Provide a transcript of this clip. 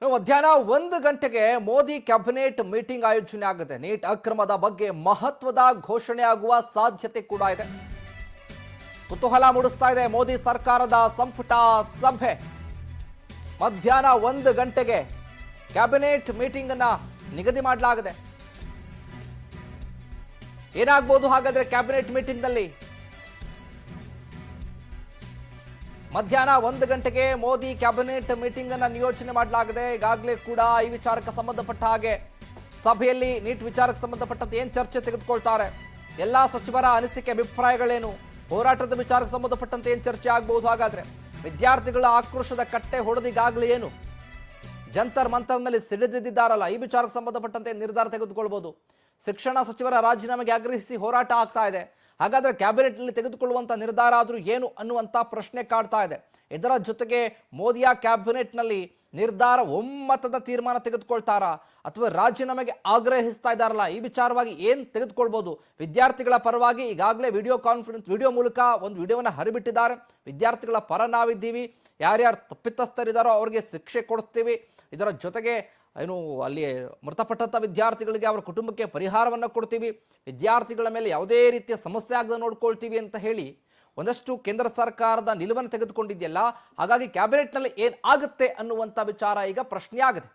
ಮಧ್ಯಾಹ್ನ 1 ಗಂಟೆಗೆ Modi cabinet meeting ಆಯೋಜನೆ ಆಗುತ್ತೆ. ನೀಟ್ ಅಕ್ರಮದ ಬಗ್ಗೆ ಮಹತ್ವದ ಘೋಷಣೆ ಆಗುವ ಸಾಧ್ಯತೆ ಕೂಡ ಇದೆ. ಕುತೂಹಲ ಮೂಡಿಸ್ತಾ ಇದೆ ಮೋದಿ ಸರ್ಕಾರದ ಸಂಪುಟ ಸಭೆ. ಮಧ್ಯಾಹ್ನ 1 ಗಂಟೆಗೆ ಕ್ಯಾಬಿನೆಟ್ ಮೀಟಿಂಗ್ ಅನ್ನ ನಿಗದಿ ಮಾಡಲಾಗಿದೆ. ಏನಾಗಬಹುದು ಹಾಗಾದ್ರೆ ಕ್ಯಾಬಿನೆಟ್ ಮೀಟಿಂಗ್ ನಲ್ಲಿ? ಮಧ್ಯಾಹ್ನ 1 ಗಂಟೆಗೆ ಮೋದಿ ಕ್ಯಾಬಿನೆಟ್ ಮೀಟಿಂಗ್ ಅನ್ನ ನಿಯೋಜನೆ ಮಾಡಲಾಗಿದೆ. ಈಗಾಗಲೇ ಕೂಡ ಈ ವಿಚಾರಕ್ಕೆ ಸಂಬಂಧಪಟ್ಟ ಹಾಗೆ ಸಭೆಯಲ್ಲಿ ನೀಟ್ ವಿಚಾರಕ್ಕೆ ಸಂಬಂಧಪಟ್ಟಂತೆ ಏನ್ ಚರ್ಚೆ ತೆಗೆದುಕೊಳ್ತಾರೆ, ಎಲ್ಲಾ ಸಚಿವರ ಅನಿಸಿಕೆ ಅಭಿಪ್ರಾಯಗಳೇನು, ಹೋರಾಟದ ವಿಚಾರಕ್ಕೆ ಸಂಬಂಧಪಟ್ಟಂತೆ ಏನ್ ಚರ್ಚೆ ಆಗಬಹುದು, ಹಾಗಾದ್ರೆ ವಿದ್ಯಾರ್ಥಿಗಳ ಆಕ್ರೋಶದ ಕಟ್ಟೆ ಹೊಡೆದಿಗಾಗಲೇ ಏನು ಜಂತರ್ ಮಂತರ್ನಲ್ಲಿ ಸಿಡಿದಿದ್ದಾರಲ್ಲ, ಈ ವಿಚಾರಕ್ಕೆ ಸಂಬಂಧಪಟ್ಟಂತೆ ನಿರ್ಧಾರ ತೆಗೆದುಕೊಳ್ಬಹುದು. ಶಿಕ್ಷಣ ಸಚಿವರ ರಾಜೀನಾಮೆಗೆ ಆಗ್ರಹಿಸಿ ಹೋರಾಟ ಆಗ್ತಾ ಇದೆ. ಹಾಗಾದ್ರೆ ಕ್ಯಾಬಿನೆಟ್ ನಲ್ಲಿ ತೆಗೆದುಕೊಳ್ಳುವಂತ ನಿರ್ಧಾರ ಆದ್ರೂ ಏನು ಅನ್ನುವಂತ ಪ್ರಶ್ನೆ ಕಾಡ್ತಾ ಇದೆ. ಇದರ ಜೊತೆಗೆ ಮೋದಿಯ ಕ್ಯಾಬಿನೆಟ್ ನಲ್ಲಿ ನಿರ್ಧಾರ ಒಮ್ಮತದ ತೀರ್ಮಾನ ತೆಗೆದುಕೊಳ್ತಾರಾ ಅಥವಾ ರಾಜೀನಾಮೆಗೆ ಆಗ್ರಹಿಸ್ತಾ ಇದ್ದಾರಲ್ಲ, ಈ ವಿಚಾರವಾಗಿ ಏನ್ ತೆಗೆದುಕೊಳ್ಬಹುದು? ವಿದ್ಯಾರ್ಥಿಗಳ ಪರವಾಗಿ ಈಗಾಗಲೇ ವಿಡಿಯೋ ಮೂಲಕ ಒಂದು ವಿಡಿಯೋವನ್ನ ಹರಿಬಿಟ್ಟಿದ್ದಾರೆ. ವಿದ್ಯಾರ್ಥಿಗಳ ಪರ ನಾವಿದ್ದೀವಿ, ಯಾರ್ಯಾರು ತಪ್ಪಿತಸ್ಥರಿದ್ದಾರೋ ಅವ್ರಿಗೆ ಶಿಕ್ಷೆ ಕೊಡ್ತೀವಿ, ಇದರ ಜೊತೆಗೆ ಏನು ಅಲ್ಲಿ ಮೃತಪಟ್ಟಂತ ವಿದ್ಯಾರ್ಥಿಗಳಿಗೆ ಅವರ ಕುಟುಂಬಕ್ಕೆ ಪರಿಹಾರವನ್ನು ಕೊಡ್ತೀವಿ, ವಿದ್ಯಾರ್ಥಿಗಳ ಮೇಲೆ ಯಾವುದೇ ರೀತಿಯ ಸಮಸ್ಯೆ ಆಗದೆ ನೋಡ್ಕೊಳ್ತೀವಿ ಅಂತ ಹೇಳಿ ಒಂದಷ್ಟು ಕೇಂದ್ರ ಸರ್ಕಾರದ ನಿಲುವನ್ನು ತೆಗೆದುಕೊಂಡಿದೆಯಲ್ಲ. ಹಾಗಾಗಿ ಕ್ಯಾಬಿನೆಟ್ ನಲ್ಲಿ ಏನ್ ಆಗುತ್ತೆ ಅನ್ನುವಂತ ವಿಚಾರ ಈಗ ಪ್ರಶ್ನೆ ಆಗಿದೆ.